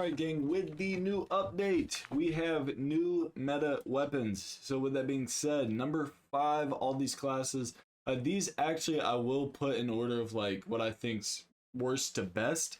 Alright gang, with the new update, we have new meta weapons. So with that being said, number 5, all these classes, these actually I will put in order of like what I think's worst to best.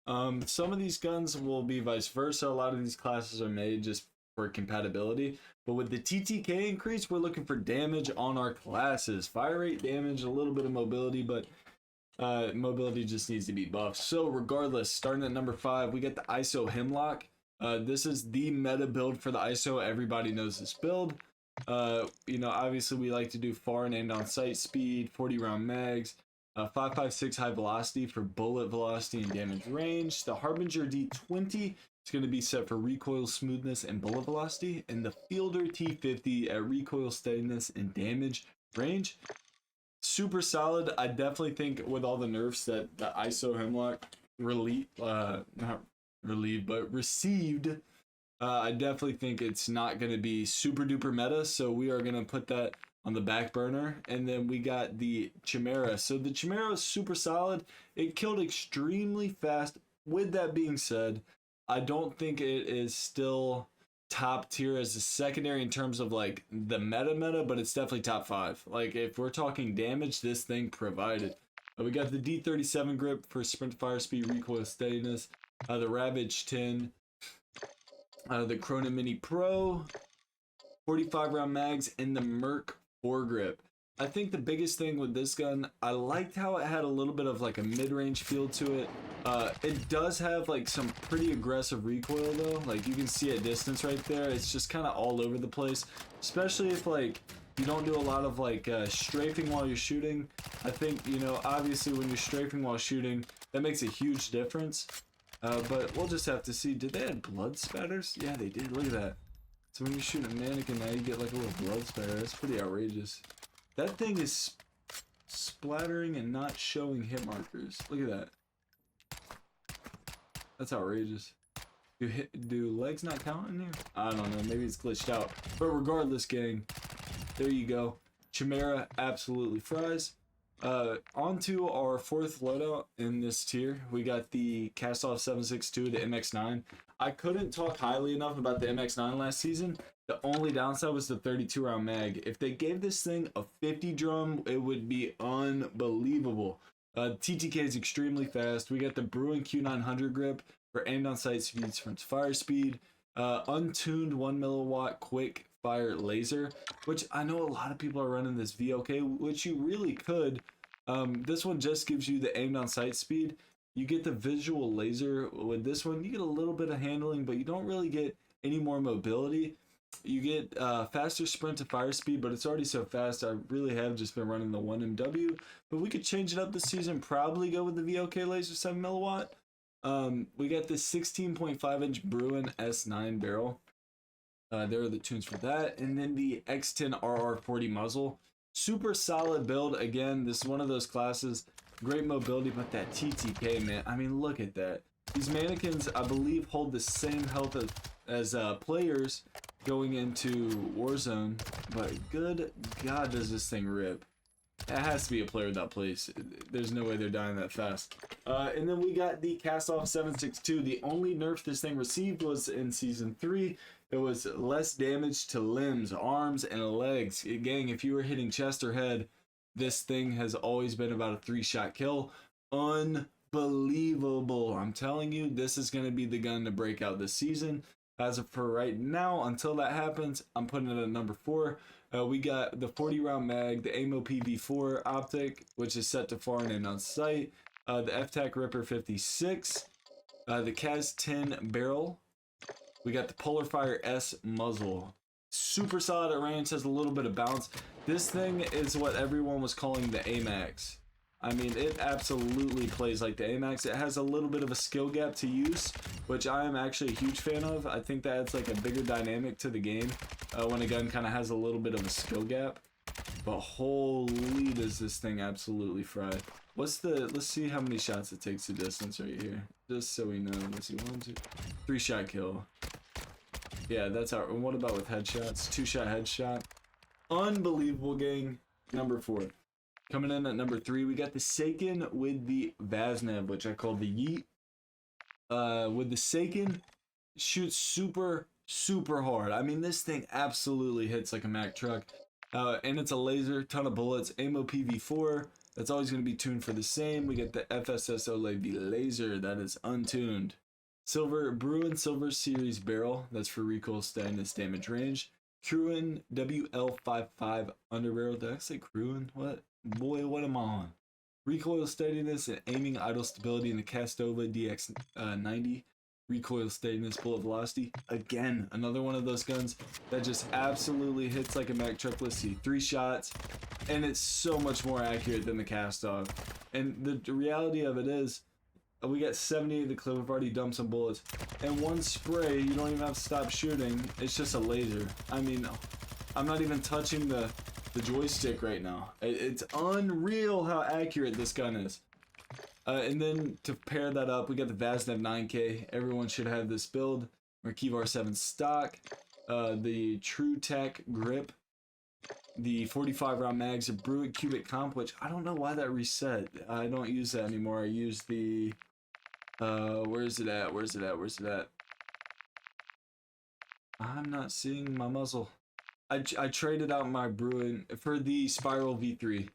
Some of these guns will be vice versa. A lot of these classes are made just for compatibility. But with the TTK increase, we're looking for damage on our classes. Fire rate damage, a little bit of mobility, but mobility just needs to be buffed. So regardless, starting at number 5, we get the ISO Hemlock. This is the meta build for the ISO. Everybody knows this build. You know, obviously we like to do far and aimed on sight speed, 40 round mags, 5.56 high velocity for bullet velocity and damage range. The Harbinger D20 is going to be set for recoil smoothness and bullet velocity, and the Fielder T50 at recoil steadiness and damage range. Super solid. I definitely think with all the nerfs that the ISO Hemlock not relieved, but received, I definitely think it's not going to be super duper meta. So we are going to put that on the back burner. And then we got the Chimera. So the Chimera is super solid. It killed extremely fast. With that being said, I don't think it is still top tier as a secondary in terms of like the meta, but it's definitely top 5. Like if we're talking damage, this thing provided. We got the D37 grip for sprint, fire speed, recoil steadiness, the Ravage 10, the Cronin Mini Pro, 45 round mags, and the Merc foregrip. I think the biggest thing with this gun, I liked how it had a little bit of like a mid-range feel to it. It does have like some pretty aggressive recoil though. Like you can see at distance right there, it's just kind of all over the place. Especially if like you don't do a lot of like strafing while you're shooting. I think, you know, obviously when you're strafing while shooting, that makes a huge difference. But we'll just have to see. Did they add blood spatters? Yeah, they did. Look at that. So when you shoot a mannequin now, you get like a little blood spatter. That's pretty outrageous. That thing is splattering and not showing hit markers. Look at that. That's outrageous. Do legs not count in here? I don't know. Maybe it's glitched out. But regardless, gang, there you go. Chimera absolutely fries. On to our 4th loadout in this tier. We got the Cast-Off 7.62, the MX9. I couldn't talk highly enough about the MX9 last season. The only downside was the 32 round mag. If they gave this thing a 50 drum, it would be unbelievable. TTK is extremely fast. We got the Bruin Q900 grip for aimed on sight speeds from fire speed. Untuned 1 milliwatt quick fire laser, which I know a lot of people are running this VOK, which you really could. This one just gives you the aimed on sight speed. You get the visual laser with this one. You get a little bit of handling, but you don't really get any more mobility. You get faster sprint to fire speed, but it's already so fast. I really have just been running the 1MW, but we could change it up this season. Probably go with the VOK laser 7 milliwatt. We got this 16.5 inch Bruin S9 barrel. There are the tunes for that, and then the X10 RR40 muzzle. Super solid build. Again, this is one of those classes. Great mobility, but that TTK, man. I mean, look at that. These mannequins, I believe, hold the same health as players going into Warzone, but good God, does this thing rip. It has to be a player that plays. There's no way they're dying that fast. And then we got the Cast-Off 7.62. The only nerf this thing received was in Season 3. It was less damage to limbs, arms, and legs. Gang, if you were hitting chest or head, this thing has always been about a 3-shot kill. Unbelievable. I'm telling you, this is going to be the gun to break out this season. As of for right now, until that happens, I'm putting it at number 4. We got the 40 round mag, the AMO PV4 optic, which is set to far and aimed on sight, the FTAC Ripper 56, the CAS 10 barrel. We got the Polar Fire S muzzle. Super solid at range, has a little bit of bounce. This thing is what everyone was calling the AMAX. I mean, it absolutely plays like the AMAX. It has a little bit of a skill gap to use, which I am actually a huge fan of. I think that adds like a bigger dynamic to the game when a gun kind of has a little bit of a skill gap. But holy, does this thing absolutely fry. Let's see how many shots it takes to distance right here. Just so we know. Let's see, 1, 2, 3-shot kill. Yeah, that's our, and what about with headshots? 2-shot headshot. Unbelievable, gang. Number 4. Coming in at number 3, we got the Seiken with the Vasnan, which I call the Yeet. with the Seiken, shoots super hard. I mean, this thing absolutely hits like a Mack truck. And it's a laser, ton of bullets. Ammo PV4, that's always going to be tuned for the same. We get the FSS OLED laser, that is untuned. Silver Bruin Silver Series barrel, that's for recoil steadiness damage range. Cronin WL55 underbarrel. Did I say Cronin? What? Boy, what am I on? Recoil steadiness and aiming idle stability in the Castova DX90. Recoil steadiness, bullet velocity. Again, another one of those guns that just absolutely hits like a Mack truck. Let's see, 3 shots, and it's so much more accurate than the Castov. And the reality of it is, we got 78 of the clip. We've already dumped some bullets, and one spray, you don't even have to stop shooting. It's just a laser. I mean, I'm not even touching the joystick right now. It's unreal how accurate this gun is. And then to pair that up, we got the Vasnan 9K. Everyone should have this build. Merkivar 7 stock. The True Tech grip. The 45 round mags. The Bruin Cubic Comp, which I don't know why that reset. I don't use that anymore. I use the... where's it at? Where's it at? Where's it at? I'm not seeing my muzzle. I traded out my Bruin for the Spiral V3.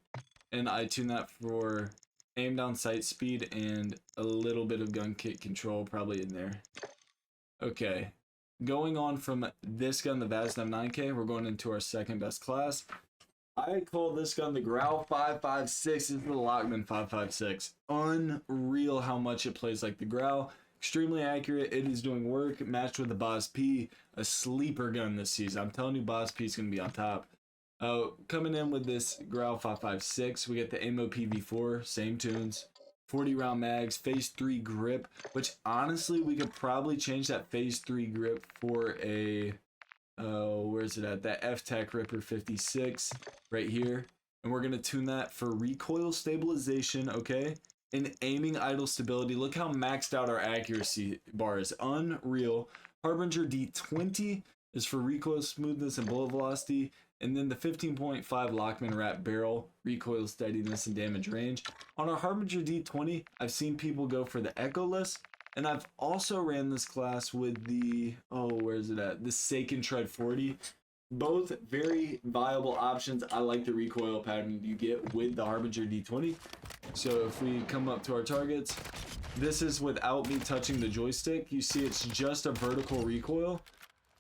And I tuned that for aim down sight speed and a little bit of gun kit control probably in there. Okay. Going on from this gun, the Vasnan 9K, we're going into our second best class. I call this gun the Grau 5.56. This is the Lockman 5.56. Unreal how much it plays like the Grau. Extremely accurate. It is doing work. Matched with the Boss P, a sleeper gun this season. I'm telling you, Boss P is going to be on top. Coming in with this Grau 5.56, we get the Ammo PV4, same tunes. 40 round mags, phase 3 grip, which honestly we could probably change that phase 3 grip for a where's it at, that F-Tac Ripper 56 right here, and we're gonna tune that for recoil stabilization, okay, and aiming idle stability. Look how maxed out our accuracy bar is. Unreal. Harbinger D20 is for recoil smoothness and bullet velocity. And then the 15.5 Lockman wrap barrel, recoil steadiness and damage range. On our Harbinger D20, I've seen people go for the Echoless, and I've also ran this class with the, where is it at? The Seiken Tread 40. Both very viable options. I like the recoil pattern you get with the Harbinger D20. So if we come up to our targets, this is without me touching the joystick. You see it's just a vertical recoil.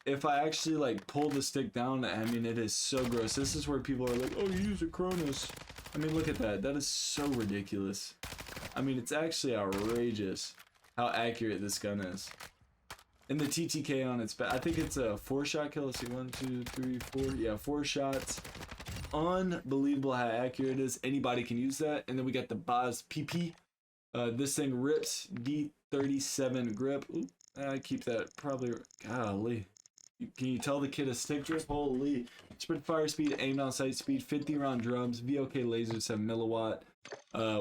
If I actually like pull the stick down, I mean, it is so gross. This is where people are like, oh, you use a Cronus. I mean, look at that. That is so ridiculous. I mean, it's actually outrageous how accurate this gun is. And the TTK on its back, I think it's a 4-shot kill. Let's see, 1, 2, 3, 4. Yeah, 4 shots. Unbelievable how accurate it is. Anybody can use that. And then we got the Boz PP. This thing rips. D37 grip. Ooh, I keep that probably, golly. Can you tell the kid a stick drift? Holy. Sprint fire speed, aim down sight speed, 50 round drums, VOK laser 7 milliwatt.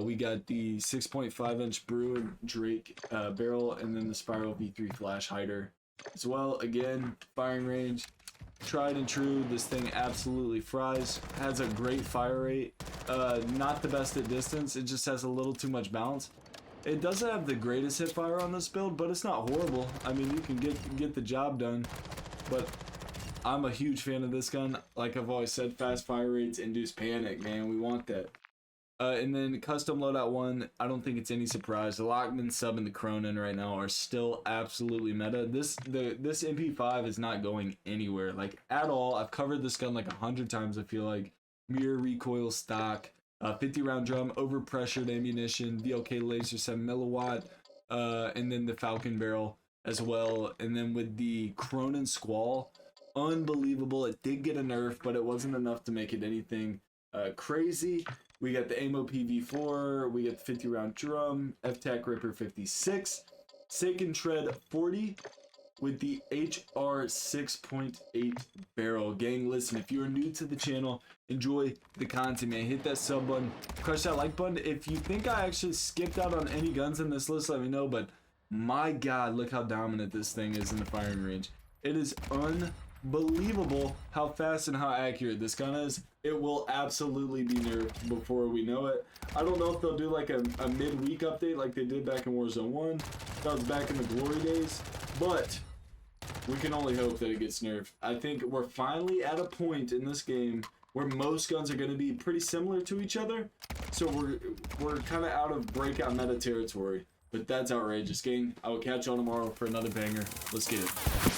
We got the 6.5 inch Bruin Drake barrel, and then the Spiral V3 flash hider as well. Again, firing range, tried and true. This thing absolutely fries. Has a great fire rate. Not the best at distance. It just has a little too much bounce. It doesn't have the greatest hip fire on this build, but it's not horrible. I mean, you can get the job done. But I'm a huge fan of this gun. Like I've always said, fast fire rates induce panic, man. We want that. And then custom loadout 1, I don't think it's any surprise. The Lockman sub and the Cronin right now are still absolutely meta. This MP5 is not going anywhere, like at all. I've covered this gun like 100 times, I feel like. Mirror recoil stock, 50 round drum, overpressured ammunition, VOK laser 7 milliwatt, and then the Falcon barrel as well. And then with the Cronin Squall, unbelievable. It did get a nerf, but it wasn't enough to make it anything crazy. We got the Ammo PV4, we got the 50 round drum, F-Tac Ripper 56, Seiken Tread 40 with the HR 6.8 barrel. Gang, listen, if you're new to the channel, enjoy the content, man. Hit that sub button, crush that like button. If you think I actually skipped out on any guns in this list, let me know, but my God, look how dominant this thing is in the firing range. It is unbelievable how fast and how accurate this gun is. It will absolutely be nerfed before we know it. I don't know if they'll do like a mid-week update like they did back in Warzone 1. That was back in the glory days. But we can only hope that it gets nerfed. I think we're finally at a point in this game where most guns are going to be pretty similar to each other. So we're kind of out of breakout meta territory. But that's outrageous, gang. I will catch y'all tomorrow for another banger. Let's get it.